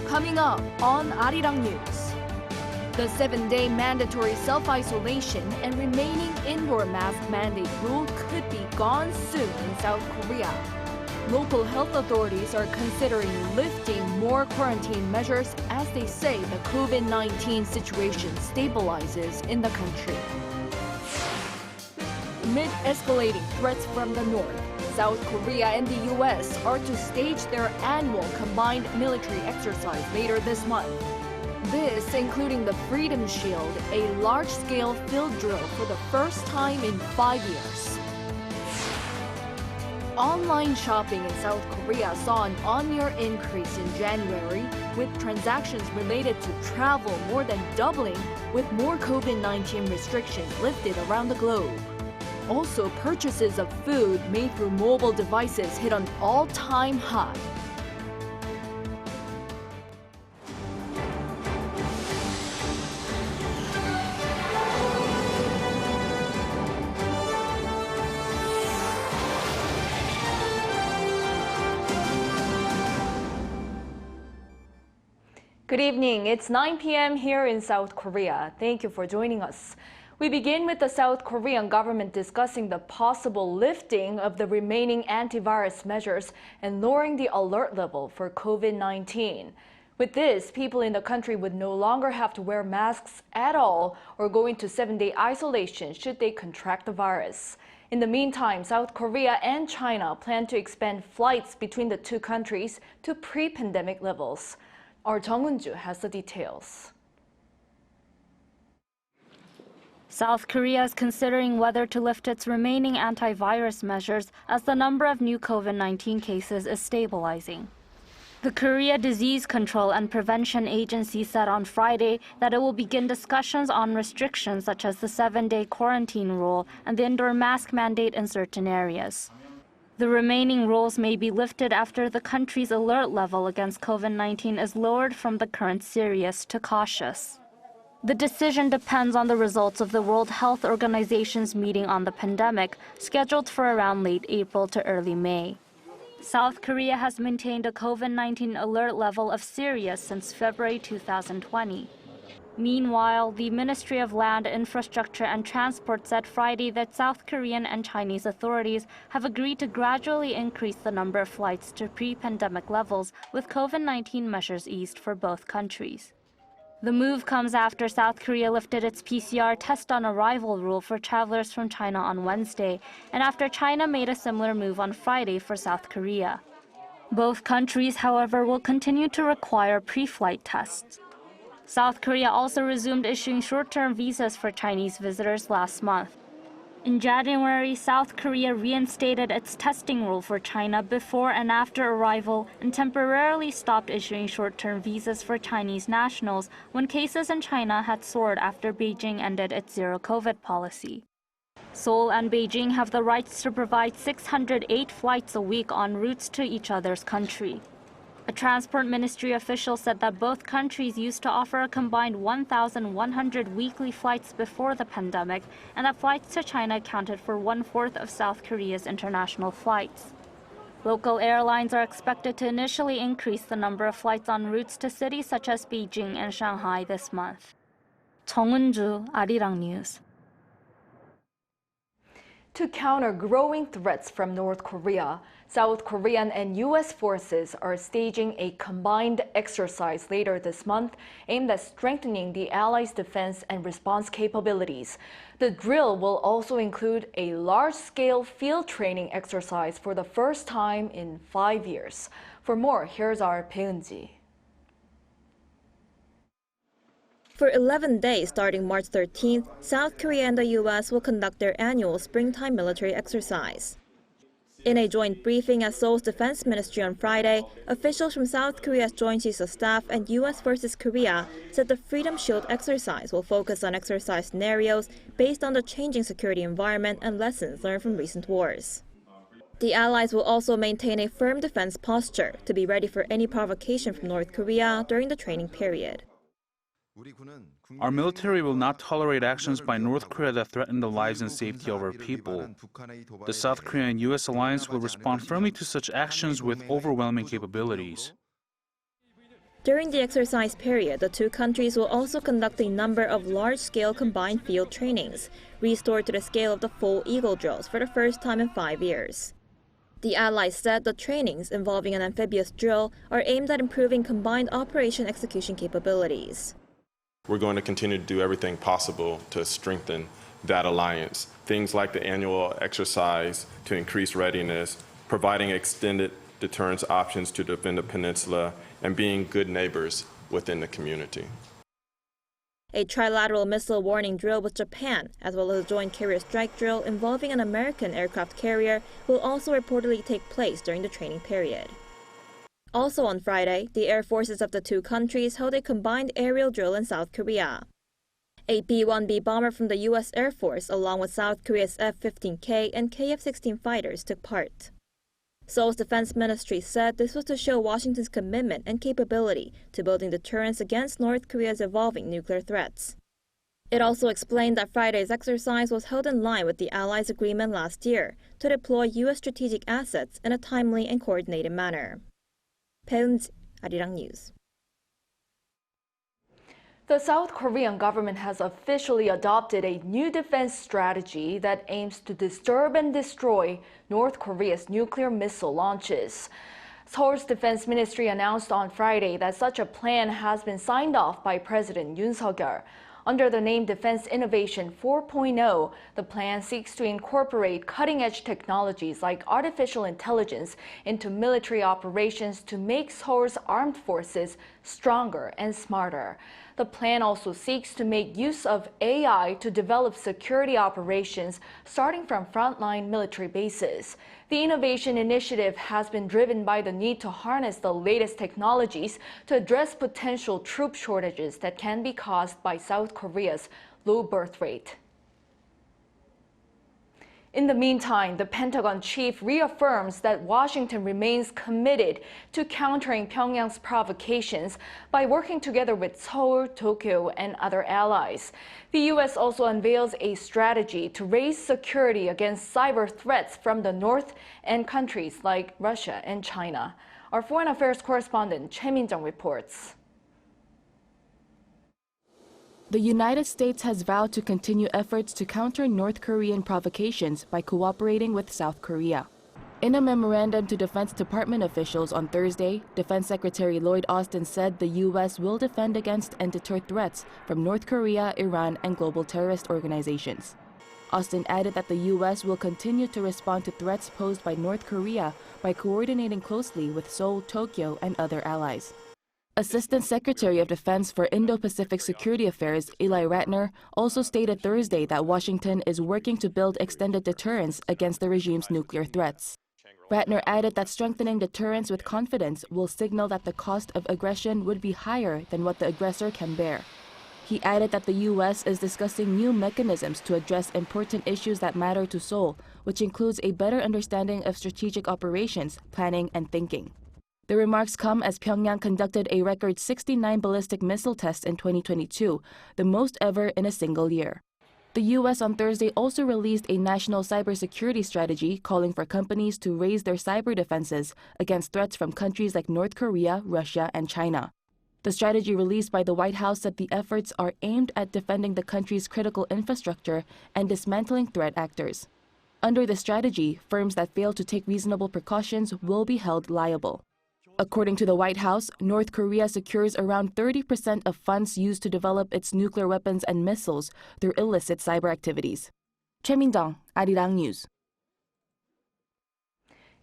Coming up on Arirang News. The 7-day mandatory self-isolation and remaining indoor mask mandate rule could be gone soon in South Korea. Local health authorities are considering lifting more quarantine measures as they say the COVID-19 situation stabilizes in the country. Amid escalating threats from the north, South Korea and the U.S. are to stage their annual combined military exercise later this month. This including the Freedom Shield, a large-scale field drill for the first time in 5 years. Online shopping in South Korea saw an on-year increase in January, with transactions related to travel more than doubling, with more COVID-19 restrictions lifted around the globe. Also, purchases of food made through mobile devices hit an all-time high. Good evening. It's 9 p.m. here in South Korea. Thank you for joining us. We begin with the South Korean government discussing the possible lifting of the remaining antivirus measures and lowering the alert level for COVID-19. With this, people in the country would no longer have to wear masks at all or go into 7-day isolation should they contract the virus. In the meantime, South Korea and China plan to expand flights between the two countries to pre-pandemic levels. Our Jung Eun-ju has the details. South Korea is considering whether to lift its remaining antivirus measures as the number of new COVID-19 cases is stabilizing. The Korea Disease Control and Prevention Agency said on Friday that it will begin discussions on restrictions such as the 7-day quarantine rule and the indoor mask mandate in certain areas. The remaining rules may be lifted after the country's alert level against COVID-19 is lowered from the current serious to cautious. The decision depends on the results of the World Health Organization's meeting on the pandemic, scheduled for around late April to early May. South Korea has maintained a COVID-19 alert level of serious since February 2020. Meanwhile, the Ministry of Land, Infrastructure and Transport said Friday that South Korean and Chinese authorities have agreed to gradually increase the number of flights to pre-pandemic levels with COVID-19 measures eased for both countries. The move comes after South Korea lifted its PCR test on arrival rule for travelers from China on Wednesday, and after China made a similar move on Friday for South Korea. Both countries, however, will continue to require pre-flight tests. South Korea also resumed issuing short-term visas for Chinese visitors last month. In January, South Korea reinstated its testing rule for China before and after arrival and temporarily stopped issuing short-term visas for Chinese nationals when cases in China had soared after Beijing ended its zero-COVID policy. Seoul and Beijing have the rights to provide 608 flights a week en routes to each other's country. A transport ministry official said that both countries used to offer a combined 1,100 weekly flights before the pandemic, and that flights to China accounted for 1/4 of South Korea's international flights. Local airlines are expected to initially increase the number of flights on routes to cities such as Beijing and Shanghai this month. Jung Eun-ju, Arirang News. To counter growing threats from North Korea, South Korean and U.S. forces are staging a combined exercise later this month aimed at strengthening the allies' defense and response capabilities. The drill will also include a large-scale field training exercise for the first time in 5 years. For more, here's our Bae Eun-ji. For 11 days starting March 13th, South Korea and the U.S. will conduct their annual springtime military exercise. In a joint briefing at Seoul's Defense Ministry on Friday, officials from South Korea's Joint Chiefs of Staff and U.S. versus Korea said the Freedom Shield exercise will focus on exercise scenarios based on the changing security environment and lessons learned from recent wars. The allies will also maintain a firm defense posture to be ready for any provocation from North Korea during the training period. Our military will not tolerate actions by North Korea that threaten the lives and safety of our people. The South Korean and U.S. alliance will respond firmly to such actions with overwhelming capabilities. During the exercise period, the two countries will also conduct a number of large-scale combined field trainings, restored to the scale of the full Eagle drills for the first time in 5 years. The allies said the trainings involving an amphibious drill are aimed at improving combined operation execution capabilities. We're going to continue to do everything possible to strengthen that alliance. Things like the annual exercise to increase readiness, providing extended deterrence options to defend the peninsula, and being good neighbors within the community. A trilateral missile warning drill with Japan, as well as a joint carrier strike drill involving an American aircraft carrier, will also reportedly take place during the training period. Also on Friday, the air forces of the two countries held a combined aerial drill in South Korea. A B-1B bomber from the U.S. Air Force, along with South Korea's F-15K and KF-16 fighters, took part. Seoul's defense ministry said this was to show Washington's commitment and capability to building deterrence against North Korea's evolving nuclear threats. It also explained that Friday's exercise was held in line with the Allies' agreement last year to deploy U.S. strategic assets in a timely and coordinated manner. Arirang News. The South Korean government has officially adopted a new defense strategy that aims to disturb and destroy North Korea's nuclear missile launches. Seoul's defense ministry announced on Friday that such a plan has been signed off by President Yoon Suk-yeol. Under the name Defense Innovation 4.0, the plan seeks to incorporate cutting-edge technologies like artificial intelligence into military operations to make Seoul's armed forces stronger and smarter. The plan also seeks to make use of AI to develop security operations starting from frontline military bases. The innovation initiative has been driven by the need to harness the latest technologies to address potential troop shortages that can be caused by South Korea's low birth rate. In the meantime, the Pentagon chief reaffirms that Washington remains committed to countering Pyongyang's provocations by working together with Seoul, Tokyo, and other allies. The U.S. also unveils a strategy to raise security against cyber threats from the North and countries like Russia and China. Our foreign affairs correspondent Choi Min-jung reports. The United States has vowed to continue efforts to counter North Korean provocations by cooperating with South Korea. In a memorandum to Defense Department officials on Thursday, Defense Secretary Lloyd Austin said the U.S. will defend against and deter threats from North Korea, Iran, and global terrorist organizations. Austin added that the U.S. will continue to respond to threats posed by North Korea by coordinating closely with Seoul, Tokyo, and other allies. Assistant Secretary of Defense for Indo-Pacific Security Affairs Eli Ratner also stated Thursday that Washington is working to build extended deterrence against the regime's nuclear threats. Ratner added that strengthening deterrence with confidence will signal that the cost of aggression would be higher than what the aggressor can bear. He added that the U.S. is discussing new mechanisms to address important issues that matter to Seoul, which includes a better understanding of strategic operations, planning, and thinking. The remarks come as Pyongyang conducted a record 69 ballistic missile tests in 2022, the most ever in a single year. The U.S. on Thursday also released a national cybersecurity strategy calling for companies to raise their cyber defenses against threats from countries like North Korea, Russia, and China. The strategy released by the White House said the efforts are aimed at defending the country's critical infrastructure and dismantling threat actors. Under the strategy, firms that fail to take reasonable precautions will be held liable. According to the White House, North Korea secures around 30% of funds used to develop its nuclear weapons and missiles through illicit cyber activities. Choi Min-jung, Arirang News.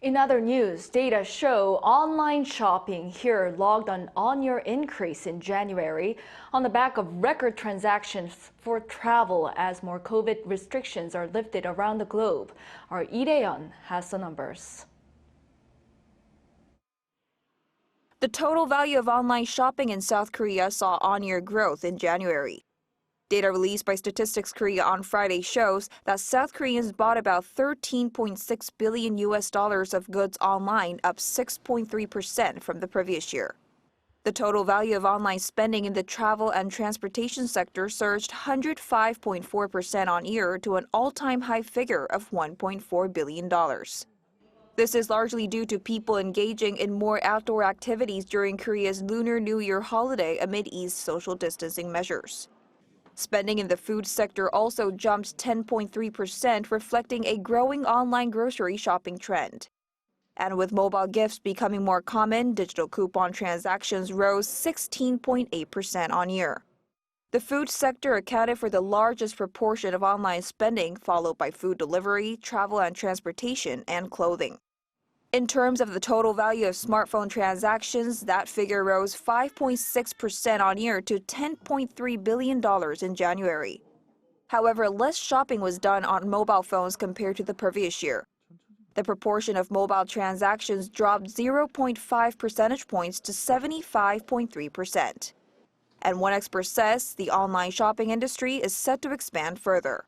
In other news, data show online shopping here logged an on-year increase in January on the back of record transactions for travel as more COVID restrictions are lifted around the globe. Our Lee Chae-un has the numbers. The total value of online shopping in South Korea saw on-year growth in January. Data released by Statistics Korea on Friday shows that South Koreans bought about $13.6 billion of goods online, up 6.3% from the previous year. The total value of online spending in the travel and transportation sector surged 105.4% on year to an all-time high figure of $1.4 billion. This is largely due to people engaging in more outdoor activities during Korea's Lunar New Year holiday amid eased social distancing measures. Spending in the food sector also jumped 10.3%, reflecting a growing online grocery shopping trend. And with mobile gifts becoming more common, digital coupon transactions rose 16.8% on year. The food sector accounted for the largest proportion of online spending, followed by food delivery, travel and transportation, and clothing. In terms of the total value of smartphone transactions, that figure rose 5.6% on year to $10.3 billion in January. However, less shopping was done on mobile phones compared to the previous year. The proportion of mobile transactions dropped 0.5 percentage points to 75.3%. And one expert says the online shopping industry is set to expand further.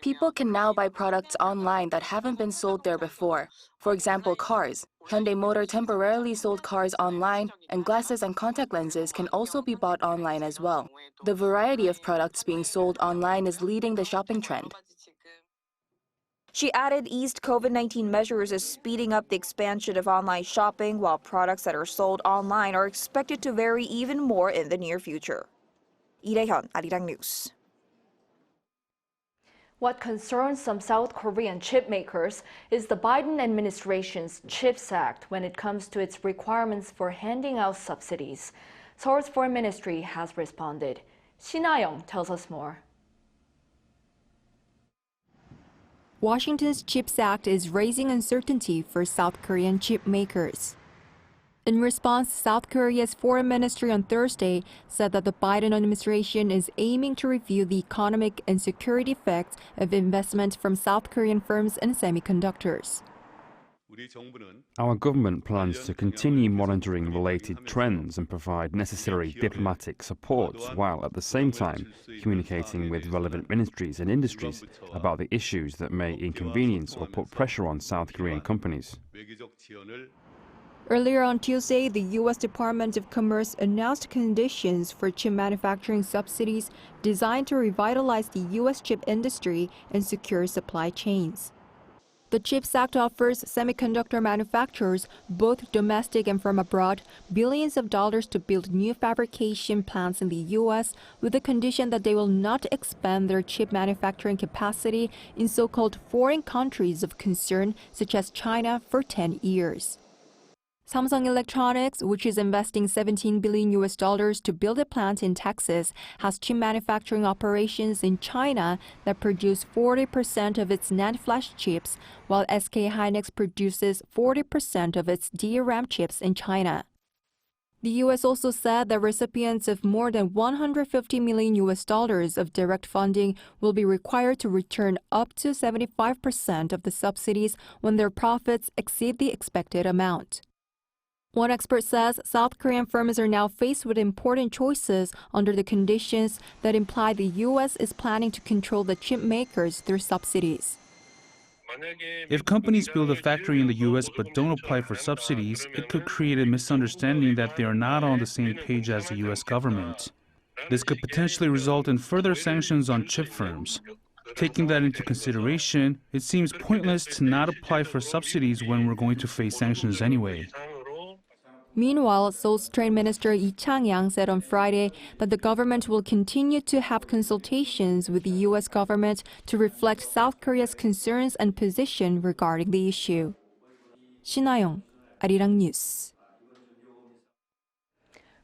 People can now buy products online that haven't been sold there before. For example, cars. Hyundai Motor temporarily sold cars online, and glasses and contact lenses can also be bought online as well. The variety of products being sold online is leading the shopping trend. She added eased COVID-19 measures is speeding up the expansion of online shopping, while products that are sold online are expected to vary even more in the near future. Lee Chae-un, Arirang News. What concerns some South Korean chip makers is the Biden administration's CHIPS Act when it comes to its requirements for handing out subsidies. Seoul's Foreign Ministry has responded. Shin Ha-young tells us more. Washington's CHIPS Act is raising uncertainty for South Korean chip makers. In response, South Korea's foreign ministry on Thursday said that the Biden administration is aiming to review the economic and security effects of investment from South Korean firms in semiconductors. Our government plans to continue monitoring related trends and provide necessary diplomatic support while at the same time communicating with relevant ministries and industries about the issues that may inconvenience or put pressure on South Korean companies. Earlier on Tuesday, the U.S. Department of Commerce announced conditions for chip manufacturing subsidies designed to revitalize the U.S. chip industry and secure supply chains. The CHIPS Act offers semiconductor manufacturers, both domestic and from abroad, billions of dollars to build new fabrication plants in the U.S. with the condition that they will not expand their chip manufacturing capacity in so-called foreign countries of concern, such as China, for 10 years. Samsung Electronics, which is investing $17 billion to build a plant in Texas, has chip manufacturing operations in China that produce 40% of its NAND flash chips, while SK Hynix produces 40% of its DRAM chips in China. The U.S. also said that recipients of more than $150 million of direct funding will be required to return up to 75% of the subsidies when their profits exceed the expected amount. One expert says South Korean firms are now faced with important choices under the conditions that imply the U.S. is planning to control the chip makers through subsidies. If companies build a factory in the U.S. but don't apply for subsidies, it could create a misunderstanding that they are not on the same page as the U.S. government. This could potentially result in further sanctions on chip firms. Taking that into consideration, it seems pointless to not apply for subsidies when we're going to face sanctions anyway. Meanwhile, Seoul's Trade Minister Lee Chae-un said on Friday that the government will continue to have consultations with the U.S. government to reflect South Korea's concerns and position regarding the issue. Shin Ha-young, Arirang News.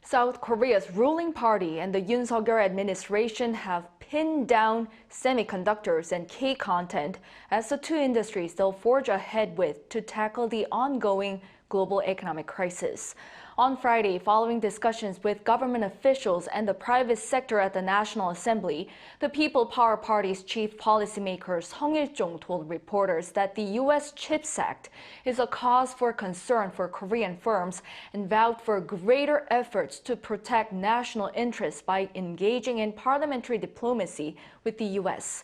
South Korea's ruling party and the Yoon Suk-yeol administration have pinned down semiconductors and K-content as the two industries they'll forge ahead with to tackle the ongoing global economic crisis. On Friday, following discussions with government officials and the private sector at the National Assembly, the People Power Party's chief policymaker Song Il-jong told reporters that the U.S. CHIPS Act is a cause for concern for Korean firms and vowed for greater efforts to protect national interests by engaging in parliamentary diplomacy with the U.S.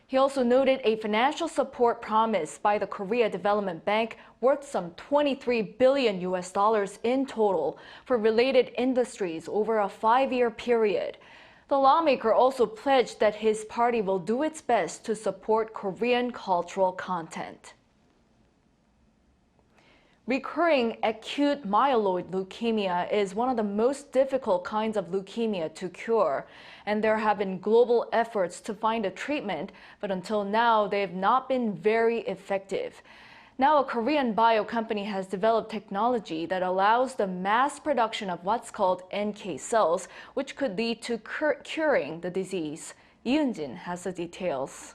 He also noted a financial support promise by the Korea Development Bank worth some $23 billion in total for related industries over a 5-year period. The lawmaker also pledged that his party will do its best to support Korean cultural content. Recurring acute myeloid leukemia is one of the most difficult kinds of leukemia to cure, and there have been global efforts to find a treatment, but until now they have not been very effective. Now, a Korean bio company has developed technology that allows the mass production of what's called NK cells, which could lead to curing the disease. Lee Chae-un has the details.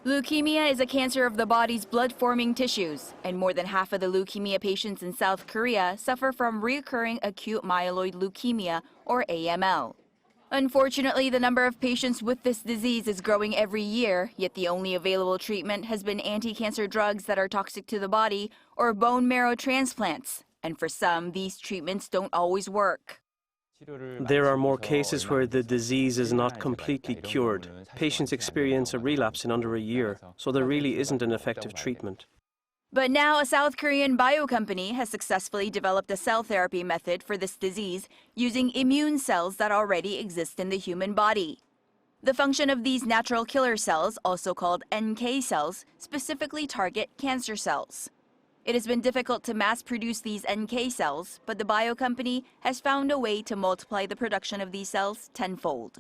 Leukemia is a cancer of the body's blood-forming tissues, and more than half of the leukemia patients in South Korea suffer from recurring acute myeloid leukemia, or AML. Unfortunately, the number of patients with this disease is growing every year, yet the only available treatment has been anti-cancer drugs that are toxic to the body or bone marrow transplants. And for some, these treatments don't always work. There are more cases where the disease is not completely cured. Patients experience a relapse in under a year, so there really isn't an effective treatment. But now a South Korean bio company has successfully developed a cell therapy method for this disease using immune cells that already exist in the human body. The function of these natural killer cells, also called NK cells, specifically target cancer cells. It has been difficult to mass produce these NK cells, but the bio company has found a way to multiply the production of these cells tenfold.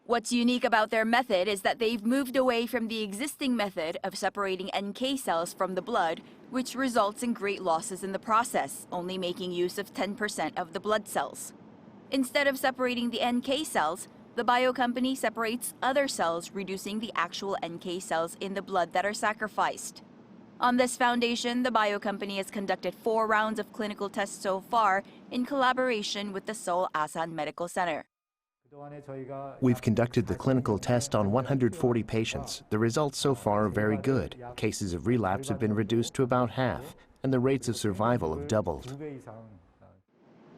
What's unique about their method is that they've moved away from the existing method of separating NK cells from the blood, which results in great losses in the process, only making use of 10% of the blood cells. Instead of separating the NK cells, the bio company separates other cells, reducing the actual NK cells in the blood that are sacrificed. On this foundation, the bio company has conducted 4 rounds of clinical tests so far in collaboration with the Seoul Asan Medical Center. We've conducted the clinical test on 140 patients. The results so far are very good. Cases of relapse have been reduced to about half, and the rates of survival have doubled.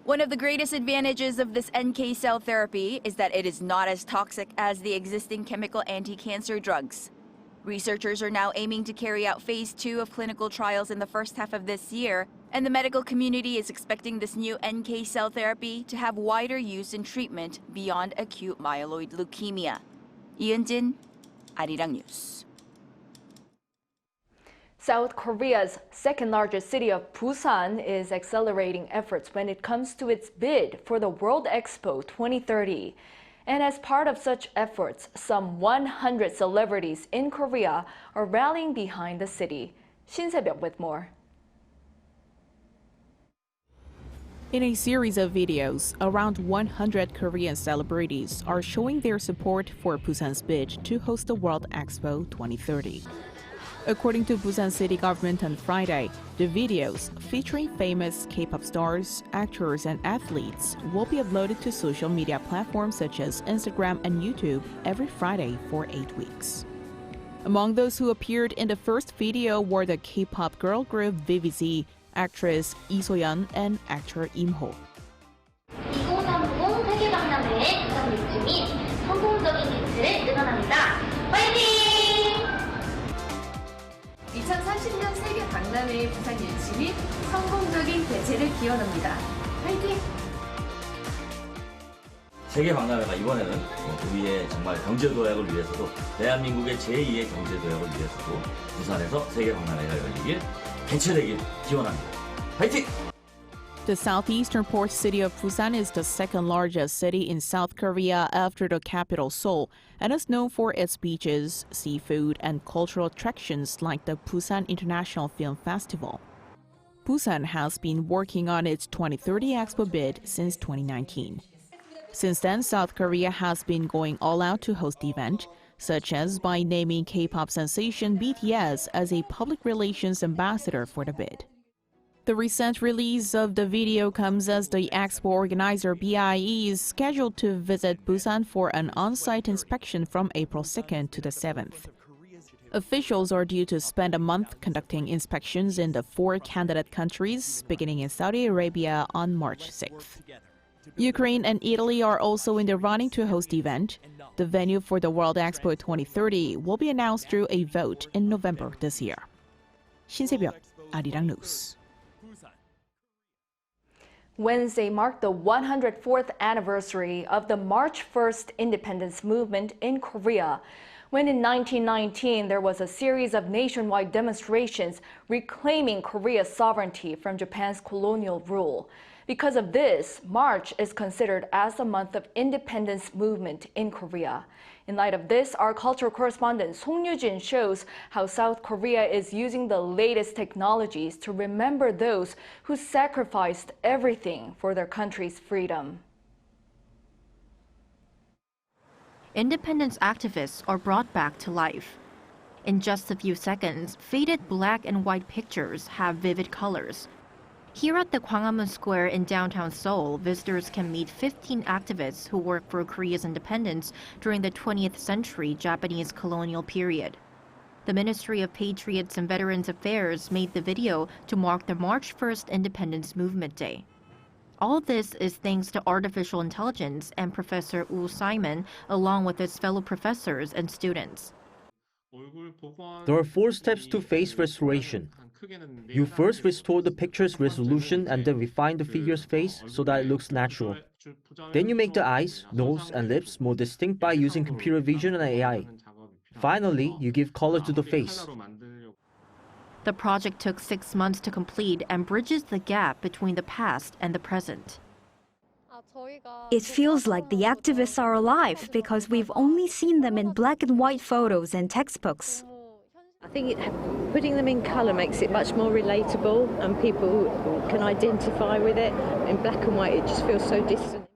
One of the greatest advantages of this NK cell therapy is that it is not as toxic as the existing chemical anti-cancer drugs. Researchers are now aiming to carry out phase 2 of clinical trials in the first half of this year, and the medical community is expecting this new NK cell therapy to have wider use in treatment beyond acute myeloid leukemia. 이은진, Arirang News. South Korea's second-largest city of Busan is accelerating efforts when it comes to its bid for the World Expo 2030. And as part of such efforts, some 100 celebrities in Korea are rallying behind the city. Shin Se-byuk with more. In a series of videos, around 100 Korean celebrities are showing their support for Busan's bid to host the World Expo 2030. According to Busan city government on Friday, the videos featuring famous K-pop stars, actors, and athletes will be uploaded to social media platforms such as Instagram and YouTube every Friday for 8 weeks. Among those who appeared in the first video were the K-pop girl group VVZ, actress Lee Chae-un, and actor Im Ho. 2030 세계 박람회의 부산 및 성공적인 개최를 응원합니다. 화이팅! 2030년 세계 박람회의 부산 유치 및 성공적인 개최를 기원합니다. 화이팅! 세계 박람회가 이번에는 우리의 정말 경제 도약을 위해서도 대한민국의 제2의 경제 도약을 위해서도 부산에서 세계 박람회가 열리길 개최되길 기원합니다. 화이팅! The southeastern port city of Busan is the second largest city in South Korea after the capital Seoul and is known for its beaches, seafood, and cultural attractions like the Busan International Film Festival. Busan has been working on its 2030 Expo bid since 2019. Since then, South Korea has been going all out to host the event, such as by naming K-pop sensation BTS as a public relations ambassador for the bid. The recent release of the video comes as the Expo organizer BIE is scheduled to visit Busan for an on-site inspection from April 2nd to the 7th. Officials are due to spend a month conducting inspections in the 4 candidate countries, beginning in Saudi Arabia on March 6th. Ukraine and Italy are also in the running to host the event. The venue for the World Expo 2030 will be announced through a vote in November this year. Shin Se-byuk, Arirang News. Wednesday marked the 104th anniversary of the March 1st independence movement in Korea. when in 1919 there was a series of nationwide demonstrations reclaiming Korea's sovereignty from Japan's colonial rule. Because of this, March is considered as the month of independence movement in Korea. In light of this, our cultural correspondent Song Yoo-jin shows how South Korea is using the latest technologies to remember those who sacrificed everything for their country's freedom. Independence activists are brought back to life. In just a few seconds, faded black and white pictures have vivid colors. Here at the Gwanghwamun Square in downtown Seoul, visitors can meet 15 activists who worked for Korea's independence during the 20th century Japanese colonial period. The Ministry of Patriots and Veterans Affairs made the video to mark the March 1st Independence Movement Day. All this is thanks to artificial intelligence and Professor Woo Simon, along with his fellow professors and students. There are 4 steps to face restoration. You first restore the picture's resolution and then refine the figure's face so that it looks natural. Then you make the eyes, nose, and lips more distinct by using computer vision and AI. Finally, you give color to the face. The project took 6 months to complete and bridges the gap between the past and the present. It feels like the activists are alive because we've only seen them in black and white photos and textbooks. I think putting them in colour makes it much more relatable and people can identify with it. In black and white, it just feels so distant.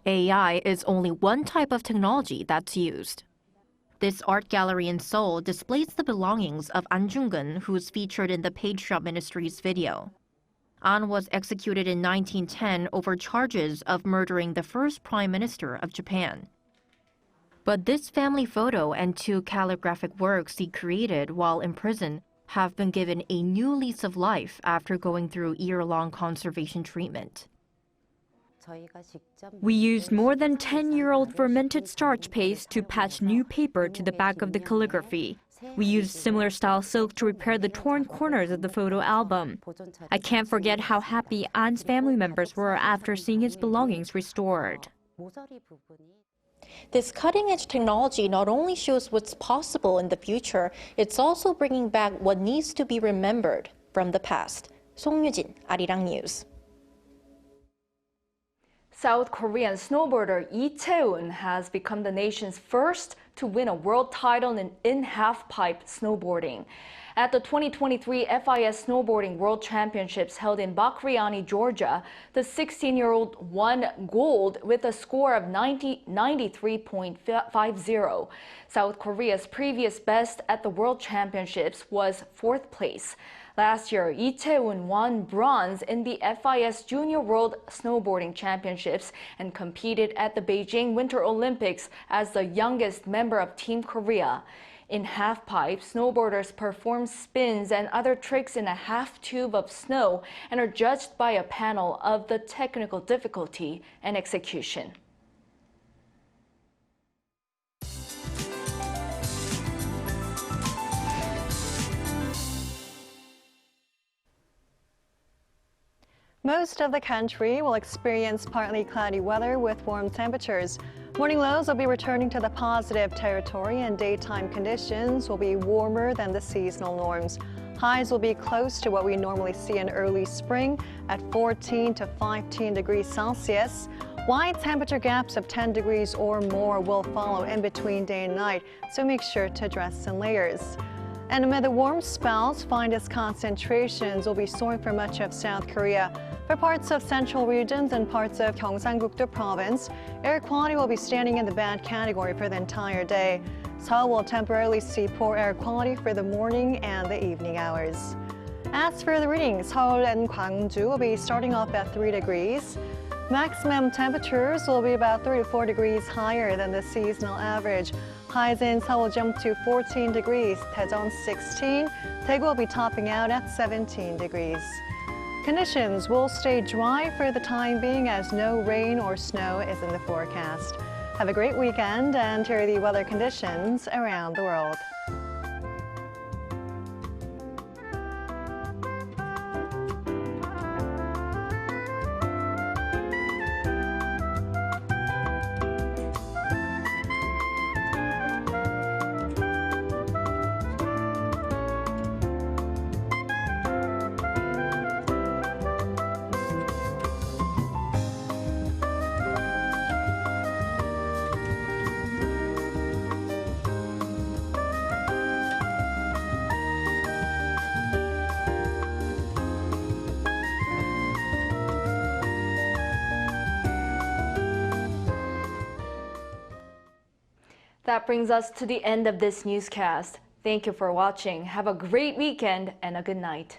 AI is only one type of technology that's used. This art gallery in Seoul displays the belongings of An Jung-geun, who's featured in the Page Shop Ministry's video. An was executed in 1910 over charges of murdering the first Prime Minister of Japan. But this family photo and 2 calligraphic works he created while in prison have been given a new lease of life after going through year-long conservation treatment. We used more than 10-year-old fermented starch paste to patch new paper to the back of the calligraphy. We used similar style silk to repair the torn corners of the photo album. I can't forget how happy An's family members were after seeing his belongings restored. This cutting-edge technology not only shows what's possible in the future, it's also bringing back what needs to be remembered from the past. Song Yoo-jin, Arirang News. South Korean snowboarder Lee Chae-un has become the nation's first to win a world title in halfpipe snowboarding. At the 2023 FIS Snowboarding World Championships held in Bakriani, Georgia, the 16-year-old won gold with a score of 93.50. South Korea's previous best at the World Championships was 4th place. Last year, Lee Chae-un won bronze in the FIS Junior World Snowboarding Championships and competed at the Beijing Winter Olympics as the youngest member of Team Korea. In halfpipe, snowboarders perform spins and other tricks in a half tube of snow and are judged by a panel of the technical difficulty and execution. Most of the country will experience partly cloudy weather with warm temperatures. Morning lows will be returning to the positive territory and daytime conditions will be warmer than the seasonal norms. Highs will be close to what we normally see in early spring at 14 to 15 degrees Celsius. Wide temperature gaps of 10 degrees or more will follow in between day and night, so make sure to dress in layers. And amid the warm spells, finest concentrations will be soaring for much of South Korea. For parts of central regions and parts of Gyeongsang-gukdo province, air quality will be standing in the bad category for the entire day. Seoul will temporarily see poor air quality for the morning and the evening hours. As for the readings, Seoul and Gwangju will be starting off at 3 degrees. Maximum temperatures will be about 3 to 4 degrees higher than the seasonal average. Highs in Seoul will jump to 14 degrees, Daejeon 16, Daegu will be topping out at 17 degrees. Conditions will stay dry for the time being as no rain or snow is in the forecast. Have a great weekend and here are the weather conditions around the world. That brings us to the end of this newscast. Thank you for watching. Have a great weekend and a good night.